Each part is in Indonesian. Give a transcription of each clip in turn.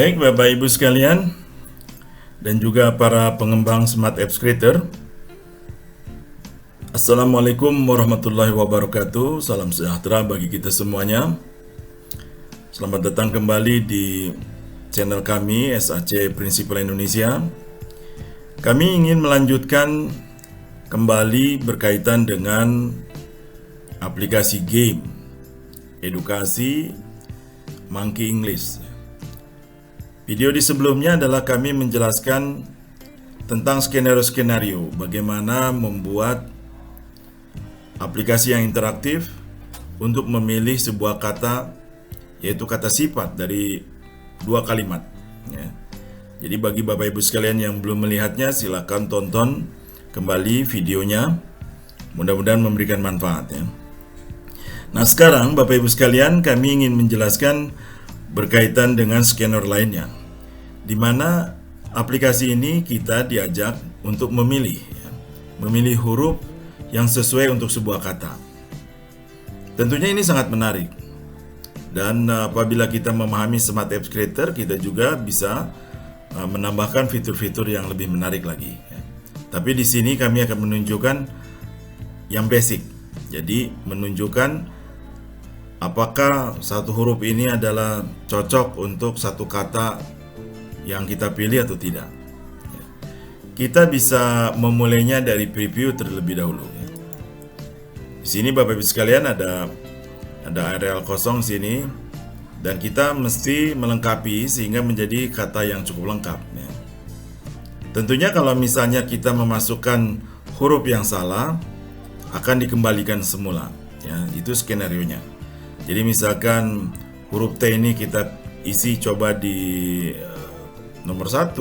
Baik Bapak Ibu sekalian dan juga para pengembang Smart Apps Creator, Assalamualaikum warahmatullahi wabarakatuh. Salam sejahtera bagi kita semuanya. Selamat datang kembali di channel kami SAC Principal Indonesia. Kami ingin melanjutkan kembali berkaitan dengan aplikasi game edukasi Monkey English. Video di sebelumnya adalah kami menjelaskan tentang skenario-skenario, bagaimana membuat aplikasi yang interaktif untuk memilih sebuah kata, yaitu kata sifat dari dua kalimat. Ya. Jadi bagi Bapak Ibu sekalian yang belum melihatnya, silakan tonton kembali videonya. Mudah-mudahan memberikan manfaat. Ya. Nah sekarang Bapak Ibu sekalian, kami ingin menjelaskan berkaitan dengan scanner lainnya, di mana aplikasi ini kita diajak untuk memilih huruf yang sesuai untuk sebuah kata. Tentunya ini sangat menarik, dan apabila kita memahami Smart Apps Creator, kita juga bisa menambahkan fitur-fitur yang lebih menarik lagi. Tapi di sini kami akan menunjukkan yang basic, jadi menunjukkan apakah satu huruf ini adalah cocok untuk satu kata yang kita pilih atau tidak. Kita bisa memulainya dari preview terlebih dahulu. Di sini Bapak Ibu sekalian ada areal kosong sini, dan kita mesti melengkapi sehingga menjadi kata yang cukup lengkap. Tentunya kalau misalnya kita memasukkan huruf yang salah, akan dikembalikan semula. Ya, itu skenarionya. Jadi misalkan huruf T ini kita isi coba di nomor 1,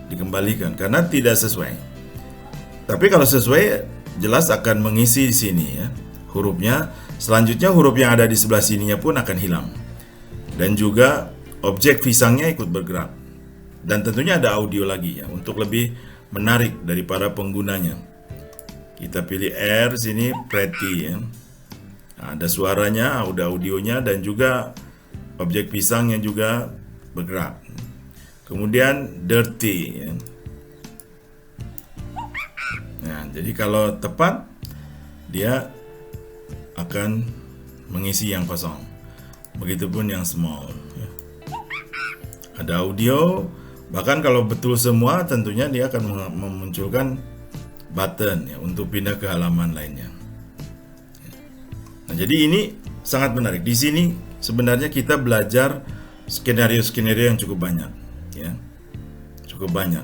dikembalikan karena tidak sesuai. Tapi kalau sesuai, jelas akan mengisi di sini ya hurufnya. Selanjutnya huruf yang ada di sebelah sininya pun akan hilang. Dan juga objek pisangnya ikut bergerak. Dan tentunya ada audio lagi ya untuk lebih menarik dari para penggunanya. Kita pilih R sini, pretty ya. Ada suaranya, ada audionya, dan juga objek pisang yang juga bergerak. Kemudian dirty. Nah, jadi kalau tepat, dia akan mengisi yang kosong. Begitupun yang small. Ada audio, bahkan kalau betul semua, tentunya dia akan memunculkan button ya, untuk pindah ke halaman lainnya. Nah, jadi ini sangat menarik. Di sini sebenarnya kita belajar skenario-skenario yang cukup banyak, ya, cukup banyak.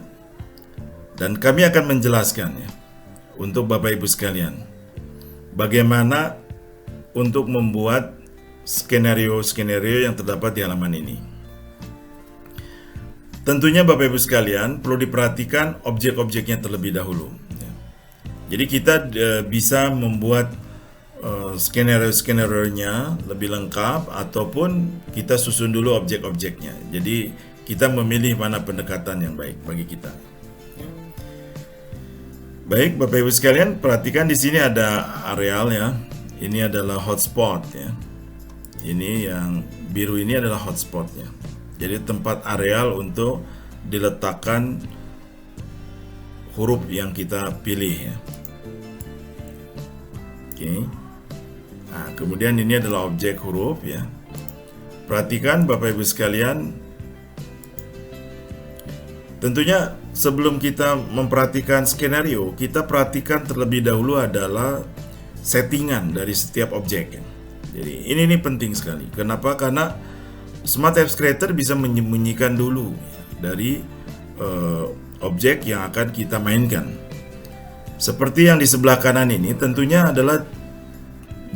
Dan kami akan menjelaskan ya untuk Bapak Ibu sekalian, bagaimana untuk membuat skenario-skenario yang terdapat di halaman ini. Tentunya Bapak Ibu sekalian perlu diperhatikan objek-objeknya terlebih dahulu. Ya. Jadi kita bisa membuat skenario-skenarionya lebih lengkap, ataupun kita susun dulu objek-objeknya. Jadi kita memilih mana pendekatan yang baik bagi kita. Baik Bapak Ibu sekalian, perhatikan di sini ada areal ya. Ini adalah hotspot ya. Ini yang biru ini adalah hotspotnya. Jadi tempat areal untuk diletakkan huruf yang kita pilih ya. Oke. Nah, kemudian ini adalah objek huruf ya. Perhatikan Bapak Ibu sekalian, tentunya sebelum kita memperhatikan skenario, kita perhatikan terlebih dahulu adalah settingan dari setiap objek ya. Jadi ini penting sekali. Kenapa? Karena Smart Apps Creator bisa menyembunyikan dulu ya, dari objek yang akan kita mainkan. Seperti yang di sebelah kanan ini, tentunya adalah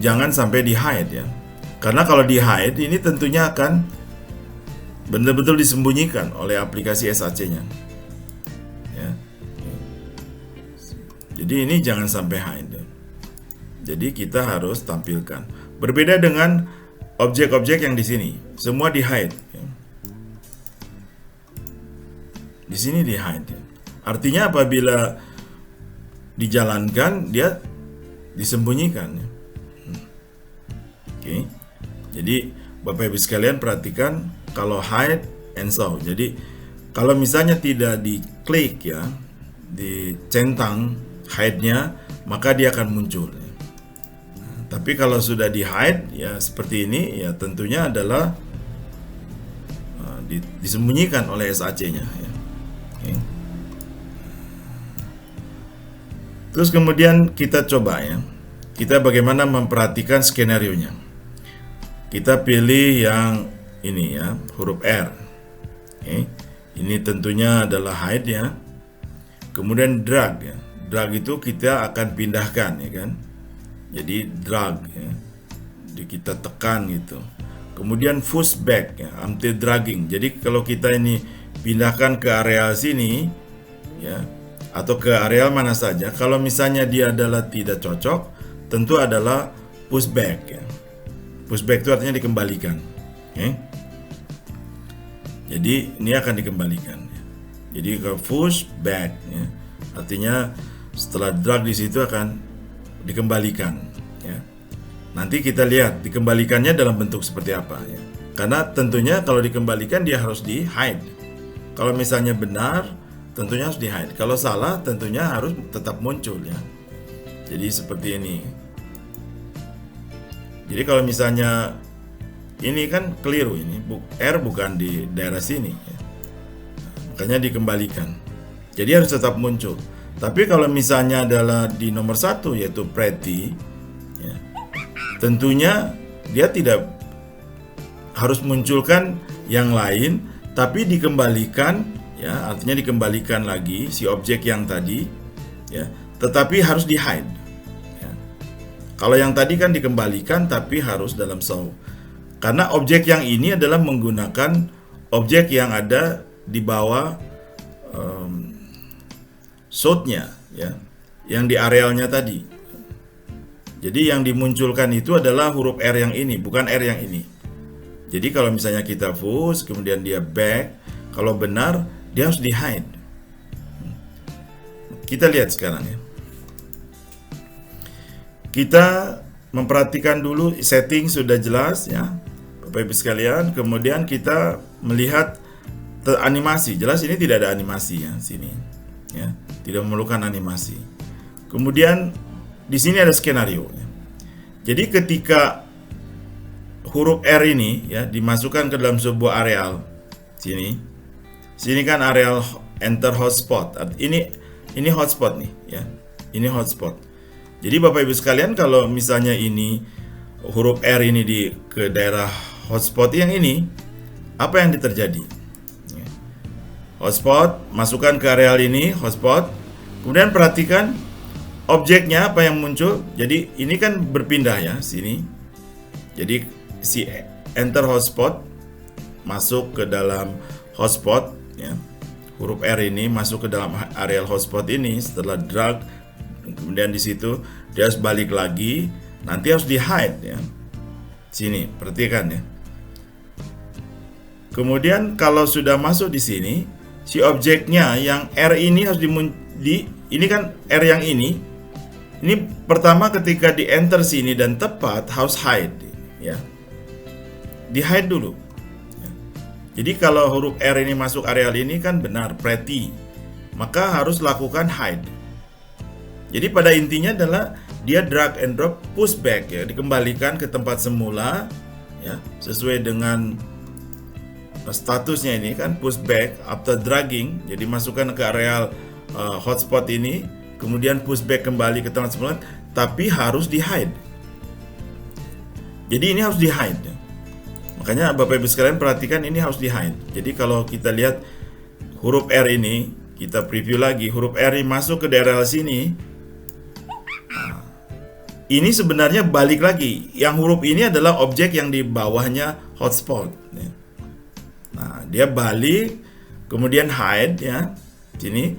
jangan sampai di hide ya. Karena kalau di hide ini tentunya akan benar-benar disembunyikan oleh aplikasi SAC-nya. Ya. Jadi ini jangan sampai hide. Jadi kita harus tampilkan. Berbeda dengan objek-objek yang di sini, semua di hide. Ya. Di sini di hide. Ya. Artinya apabila dijalankan, dia disembunyikan. Ya. Oke. Jadi Bapak Ibu sekalian perhatikan, kalau hide and so. Jadi kalau misalnya tidak diklik ya, dicentang hide-nya, maka dia akan muncul. Tapi kalau sudah di hide ya seperti ini ya, tentunya adalah disembunyikan oleh SAC-nya ya. Okay. Terus kemudian kita coba ya, kita bagaimana memperhatikan skenario-nya. Kita pilih yang ini ya, huruf R. Okay. Ini tentunya adalah hide ya. Kemudian drag ya. Drag itu kita akan pindahkan ya kan. Jadi drag ya. Jadi kita tekan gitu. Kemudian push back ya, anti dragging. Jadi kalau kita ini pindahkan ke area sini ya, atau ke area mana saja, kalau misalnya dia adalah tidak cocok, tentu adalah push back ya. Push back itu artinya dikembalikan. Okay. Jadi ini akan dikembalikan. Jadi ke push back ya, artinya setelah drag di situ akan dikembalikan ya. Nanti kita lihat dikembalikannya dalam bentuk seperti apa ya. Karena tentunya kalau dikembalikan dia harus di hide. Kalau misalnya benar, tentunya harus di hide. Kalau salah, tentunya harus tetap muncul ya. Jadi seperti ini. Jadi kalau misalnya ini kan keliru, ini R bukan di daerah sini ya. Makanya dikembalikan. Jadi harus tetap muncul. Tapi kalau misalnya adalah di nomor 1 yaitu pretty ya, tentunya dia tidak harus munculkan yang lain, tapi dikembalikan ya, artinya dikembalikan lagi si objek yang tadi ya, tetapi harus di hide ya. Kalau yang tadi kan dikembalikan tapi harus dalam show, karena objek yang ini adalah menggunakan objek yang ada di bawah shot-nya ya, yang di arealnya tadi. Jadi yang dimunculkan itu adalah huruf R yang ini, bukan R yang ini. Jadi kalau misalnya kita push, kemudian dia back, kalau benar dia harus di hide. Kita lihat sekarang ya. Kita memperhatikan dulu setting sudah jelas ya, Bapak Ibu sekalian. Kemudian kita melihat animasi. Jelas ini tidak ada animasi ya sini. Ya, tidak memerlukan animasi. Kemudian di sini ada skenario. Jadi ketika huruf R ini ya dimasukkan ke dalam sebuah areal sini kan areal enter hotspot. Ini hotspot nih ya. Ini hotspot. Jadi Bapak Ibu sekalian, kalau misalnya ini huruf R ini ke daerah hotspot yang ini, apa yang terjadi? Hotspot, masukkan ke areal ini, hotspot. Kemudian perhatikan objeknya apa yang muncul. Jadi ini kan berpindah ya, sini. Jadi si enter hotspot masuk ke dalam hotspot ya. Huruf R ini masuk ke dalam areal hotspot ini setelah drag. Kemudian di situ dia harus balik lagi, nanti harus di hide ya. Sini, perhatikan ya. Kemudian kalau sudah masuk di sini, si objeknya yang R ini harus ini kan R yang ini pertama ketika di enter sini dan tepat harus hide ya, di hide dulu ya. Jadi kalau huruf R ini masuk areal ini kan benar pretty, maka harus lakukan hide. Jadi pada intinya adalah dia drag and drop push back ya, dikembalikan ke tempat semula ya, sesuai dengan statusnya ini kan push back after dragging. Jadi masukkan ke areal hotspot ini, kemudian push back kembali ke tempat semula, tapi harus di hide. Jadi ini harus di hide. Makanya Bapak Ibu sekalian perhatikan, ini harus di hide. Jadi kalau kita lihat huruf R ini, kita preview lagi, huruf R ini masuk ke daerah sini. Ini sebenarnya balik lagi. Yang huruf ini adalah objek yang di bawahnya hotspot. Nah, dia balik, kemudian hide ya, sini.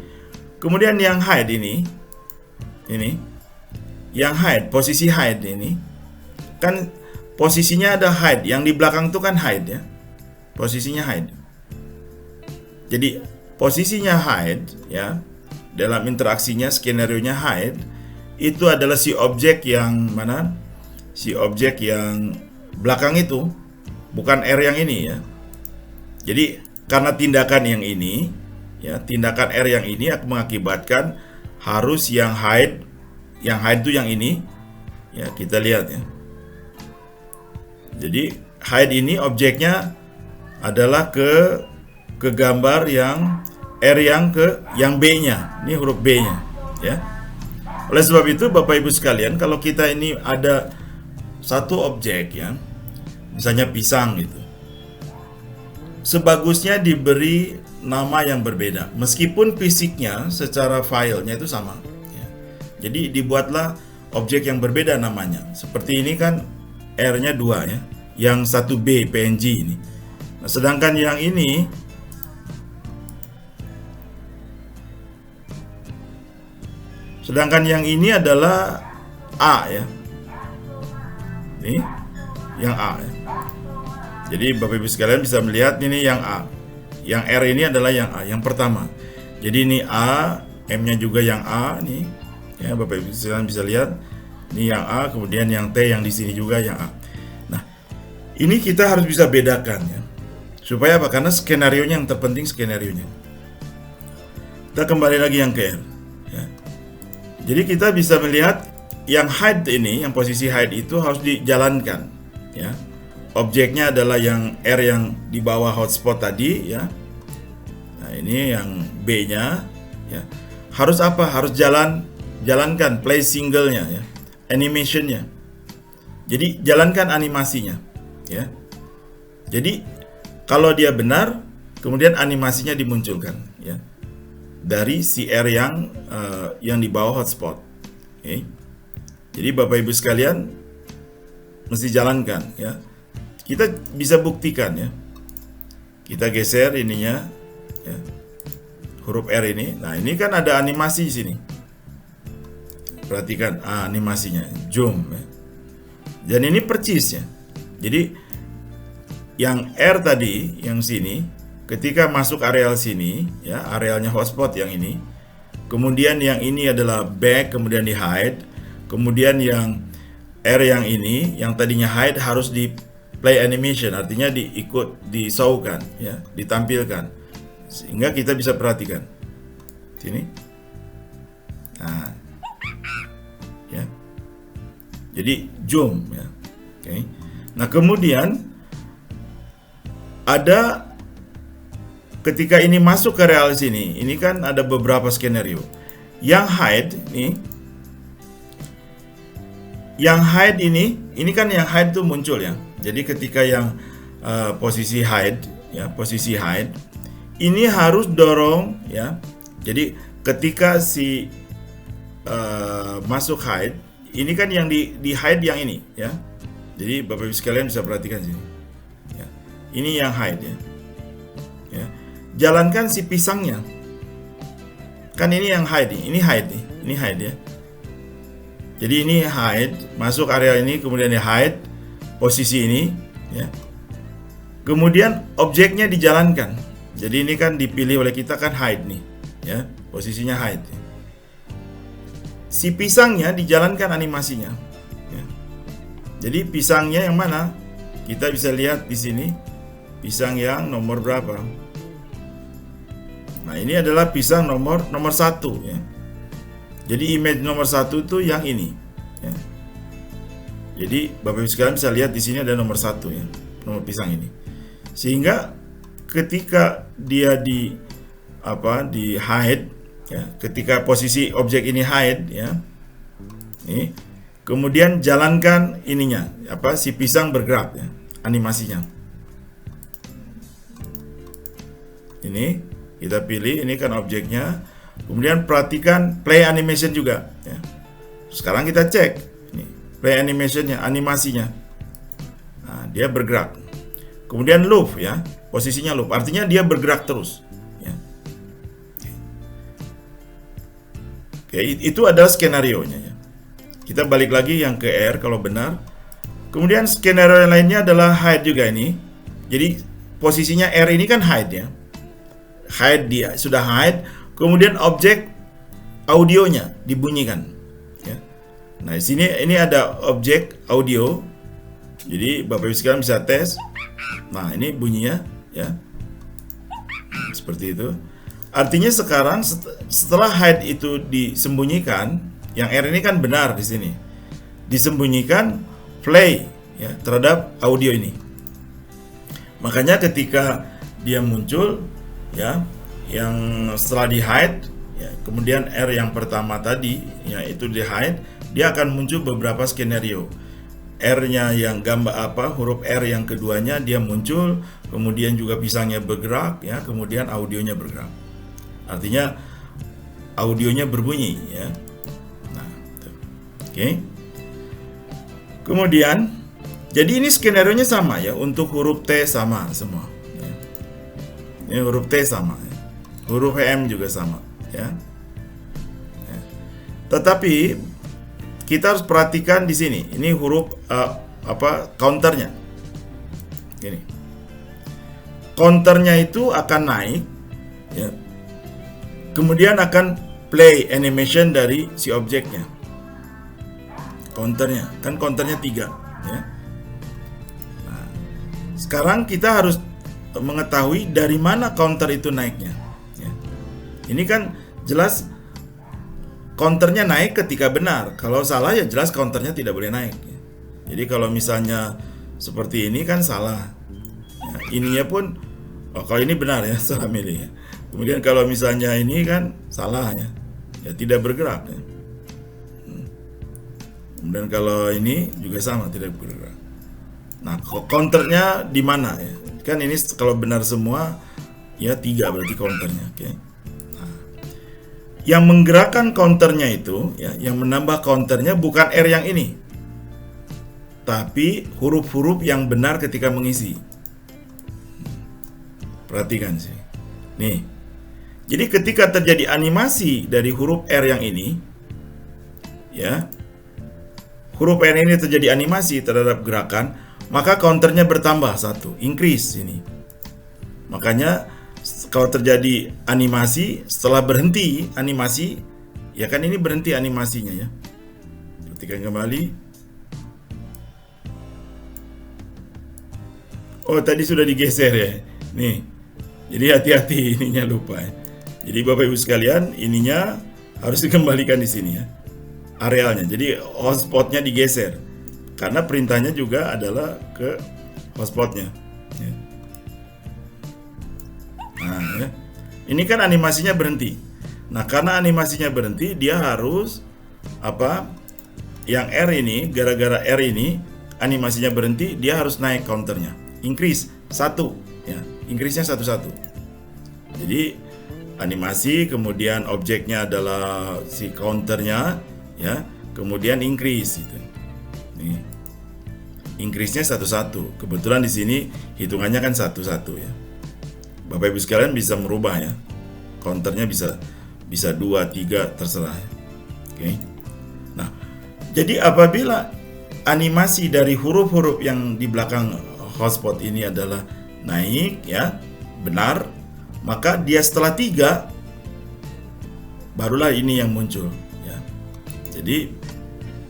Kemudian yang hide ini, yang hide, posisi hide ini, kan posisinya ada hide. Yang di belakang itu kan hide ya, posisinya hide. Jadi posisinya hide ya, dalam interaksinya skenario-nya hide, itu adalah si objek yang mana? Si objek yang belakang itu, bukan R yang ini ya. Jadi karena tindakan yang ini, ya, tindakan R yang ini akan mengakibatkan harus yang hide itu yang ini, ya, kita lihat ya. Jadi hide ini objeknya adalah ke gambar yang R yang B-nya. Ini huruf B-nya, ya. Oleh sebab itu Bapak Ibu sekalian, kalau kita ini ada satu objek ya, misalnya pisang gitu, sebagusnya diberi nama yang berbeda, meskipun fisiknya secara filenya itu sama ya. Jadi dibuatlah objek yang berbeda namanya. Seperti ini kan R-nya 2 ya, yang 1B PNG ini. Nah, sedangkan yang ini adalah A ya. Ini yang A ya. Jadi Bapak Ibu sekalian bisa melihat ini yang A. Yang R ini adalah yang A, yang pertama. Jadi ini A, M-nya juga yang A nih. Ya, Bapak Ibu sekalian bisa lihat. Ini yang A, kemudian yang T yang di sini juga yang A. Nah, ini kita harus bisa bedakan ya. Supaya apa? Karena skenarionya yang terpenting skenarionya. Kita kembali lagi yang ke R. Ya. Jadi kita bisa melihat yang hide ini, yang posisi hide itu harus dijalankan ya. Objeknya adalah yang R yang di bawah hotspot tadi ya. Nah, ini yang B-nya ya. Harus apa? Harus jalankan play single-nya ya. Animation-nya. Jadi jalankan animasinya ya. Jadi kalau dia benar, kemudian animasinya dimunculkan ya. Dari si R yang di bawah hotspot. Okay. Jadi Bapak Ibu sekalian mesti jalankan ya. Kita bisa buktikan ya. Kita geser ininya ya. Huruf R ini. Nah, ini kan ada animasi di sini. Perhatikan animasinya, zoom ya. Dan ini percis ya. Jadi yang R tadi yang sini ketika masuk areal sini ya, arealnya hotspot yang ini. Kemudian yang ini adalah back, kemudian di hide. Kemudian yang R yang ini, yang tadinya hide harus di play animation, artinya disaukan ya, ditampilkan. Sehingga kita bisa perhatikan. Sini. Nah. Ya. Jadi zoom ya. Oke. Nah, kemudian ada ketika ini masuk ke real sini, ini kan ada beberapa skenario. Yang hide nih, ini kan yang hide tuh muncul ya. Jadi ketika yang posisi hide ya, posisi hide ini harus dorong ya. Jadi ketika si masuk hide, ini kan yang di hide yang ini ya. Jadi Bapak Ibu sekalian bisa perhatikan sini. Ya. Ini yang hide ya. Ya. Jalankan si pisangnya. Kan ini yang hide, ini hide nih. Ini hide ya. Jadi ini hide, masuk area ini, kemudian di hide posisi ini ya. Kemudian objeknya dijalankan. Jadi ini kan dipilih oleh kita kan hide nih ya. Posisinya hide. Si pisangnya dijalankan animasinya ya. Jadi pisangnya yang mana? Kita bisa lihat di sini. Pisang yang nomor berapa? Nah, ini adalah pisang nomor 1 ya. Jadi image nomor 1 itu yang ini ya. Jadi Bapak Ibu sekalian bisa lihat di sini ada nomor 1 ya, nomor pisang ini. Sehingga ketika dia di hide ya, ketika posisi objek ini hide ya. Nih, kemudian jalankan ininya, si pisang bergerak ya, animasinya. Ini kita pilih, ini kan objeknya. Kemudian perhatikan play animation juga ya. Sekarang kita cek ini play animationnya, animasinya. Nah, dia bergerak. Kemudian loop ya, posisinya loop, artinya dia bergerak terus ya. Oke, itu adalah skenarionya ya. Kita balik lagi yang ke R kalau benar. Kemudian skenario lainnya adalah hide juga ini. Jadi posisinya R ini kan hide ya. Hide, dia sudah hide, kemudian objek audionya dibunyikan ya. Nah, di sini ini ada objek audio. Jadi Bapak Ibu sekalian bisa tes. Nah, ini bunyinya ya. Seperti itu. Artinya sekarang setelah hide itu disembunyikan, yang R ini kan benar di sini. Disembunyikan play ya terhadap audio ini. Makanya ketika dia muncul ya, yang setelah di hide ya, kemudian R yang pertama tadi ya itu di hide, dia akan muncul beberapa skenario. R-nya yang huruf R yang keduanya dia muncul, kemudian juga pisangnya bergerak ya, kemudian audionya bergerak. Artinya audionya berbunyi ya. Nah, oke. Kemudian jadi ini skenario-nya sama ya, untuk huruf T sama semua ya. Ini huruf T sama ya. Huruf M juga sama ya. Ya. Tetapi kita harus perhatikan di sini. Ini huruf counternya. Gini. Counternya itu akan naik ya. Kemudian akan play animation dari si objeknya. Counternya, kan counternya 3 ya. Nah, sekarang kita harus mengetahui dari mana counter itu naiknya ya. Ini kan jelas counternya naik ketika benar. Kalau salah ya jelas counternya tidak boleh naik ya. Jadi kalau misalnya seperti ini kan salah ya, ininya pun kalau ini benar ya, salah milih ya. Kemudian kalau misalnya ini kan salah ya, ya tidak bergerak ya. Kemudian kalau ini juga sama, tidak bergerak. Nah, counternya di mana ya? Kan ini kalau benar semua ya 3 berarti counternya, oke. Nah, yang menggerakkan counternya itu ya, yang menambah counternya bukan R yang ini, tapi huruf-huruf yang benar ketika mengisi. Perhatikan sih. Nih. Jadi ketika terjadi animasi dari huruf R yang ini ya, huruf R ini terjadi animasi terhadap gerakan, maka counternya bertambah 1, increase ini. Makanya kalau terjadi animasi, setelah berhenti animasi, ya kan ini berhenti animasinya ya. Perhatikan kembali. Oh, tadi sudah digeser ya. Nih. Jadi hati-hati, ininya lupa ya. Jadi Bapak Ibu sekalian, ininya harus dikembalikan di sini ya. Arealnya. Jadi hotspotnya digeser. Karena perintahnya juga adalah ke hotspotnya. Ya. Nah, ya. Ini kan animasinya berhenti. Nah, karena animasinya berhenti, dia harus yang R ini, gara-gara R ini animasinya berhenti, dia harus naik counternya. Increase 1 ya. Increase-nya 1-1. Jadi animasi, kemudian objeknya adalah si counternya ya, kemudian increase itu. Nih. Increase-nya 1-1. Kebetulan di sini hitungannya kan 1-1 ya. Bapak Ibu sekalian bisa merubah ya. Counternya bisa 2, 3 terserah ya. Oke. Nah, jadi apabila animasi dari huruf-huruf yang di belakang hotspot ini adalah naik ya, benar, maka dia setelah 3 barulah ini yang muncul ya. Jadi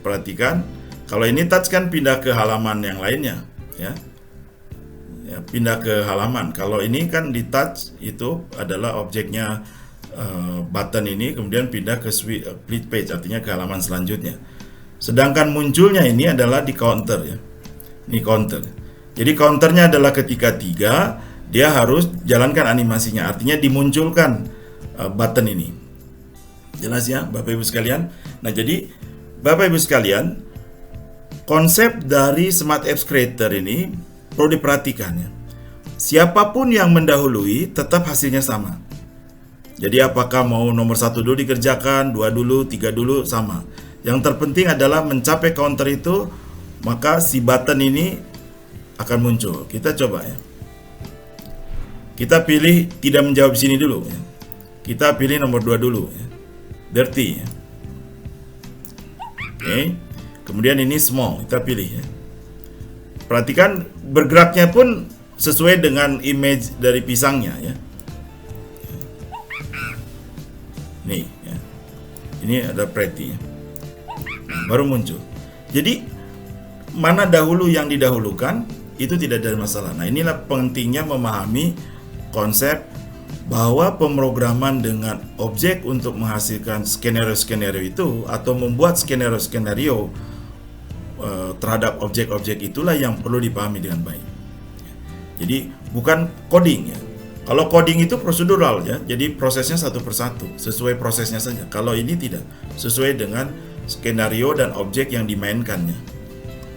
perhatikan, kalau ini touch kan pindah ke halaman yang lainnya ya. Ya, pindah ke halaman. Kalau ini kan di touch itu adalah objeknya button ini, kemudian pindah ke split page, artinya ke halaman selanjutnya. Sedangkan munculnya ini adalah di counter ya. Ini counter. Jadi counternya adalah ketika 3 dia harus jalankan animasinya, artinya dimunculkan button ini. Jelas ya Bapak Ibu sekalian? Nah, jadi Bapak Ibu sekalian, konsep dari Smart Apps Creator ini perlu diperhatikan ya. Siapapun yang mendahului tetap hasilnya sama. Jadi apakah mau nomor 1 dulu dikerjakan, 2 dulu, 3 dulu, sama. Yang terpenting adalah mencapai counter itu, maka si button ini akan muncul. Kita coba ya. Kita pilih tidak menjawab sini dulu ya. Kita pilih nomor 2 dulu ya. Dirty ya. Oke. Kemudian ini small, kita pilih ya. Perhatikan bergeraknya pun sesuai dengan image dari pisangnya ya. Nih ya. Ini ada pretty ya. Nah, baru muncul. Jadi mana dahulu yang didahulukan itu tidak ada masalah. Nah, inilah pentingnya memahami konsep bahwa pemrograman dengan objek untuk menghasilkan skenario-skenario itu atau membuat skenario-skenario terhadap objek-objek itulah yang perlu dipahami dengan baik. Jadi bukan coding ya. Kalau coding itu prosedural ya, jadi prosesnya satu persatu, sesuai prosesnya saja. Kalau ini tidak, sesuai dengan skenario dan objek yang dimainkannya.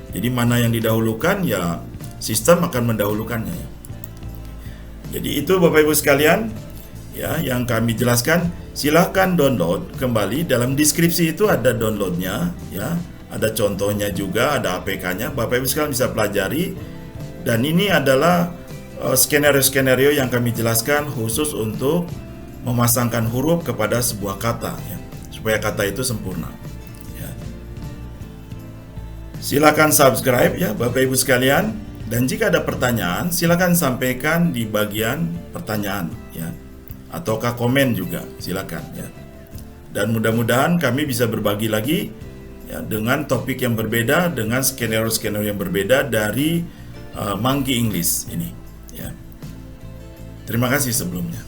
Jadi mana yang didahulukan ya sistem akan mendahulukannya ya. Jadi itu Bapak Ibu sekalian ya yang kami jelaskan. Silahkan download kembali, dalam deskripsi itu ada downloadnya ya, ada contohnya juga, ada APK-nya. Bapak Ibu sekalian bisa pelajari. Dan ini adalah skenario-skenario yang kami jelaskan khusus untuk memasangkan huruf kepada sebuah kata ya, supaya kata itu sempurna ya. Silakan subscribe ya Bapak Ibu sekalian, dan jika ada pertanyaan silakan sampaikan di bagian pertanyaan ya, ataukah komen juga silakan ya. Dan mudah-mudahan kami bisa berbagi lagi ya, dengan topik yang berbeda, dengan skenario-skenario yang berbeda dari Monkey English ini ya. Terima kasih sebelumnya.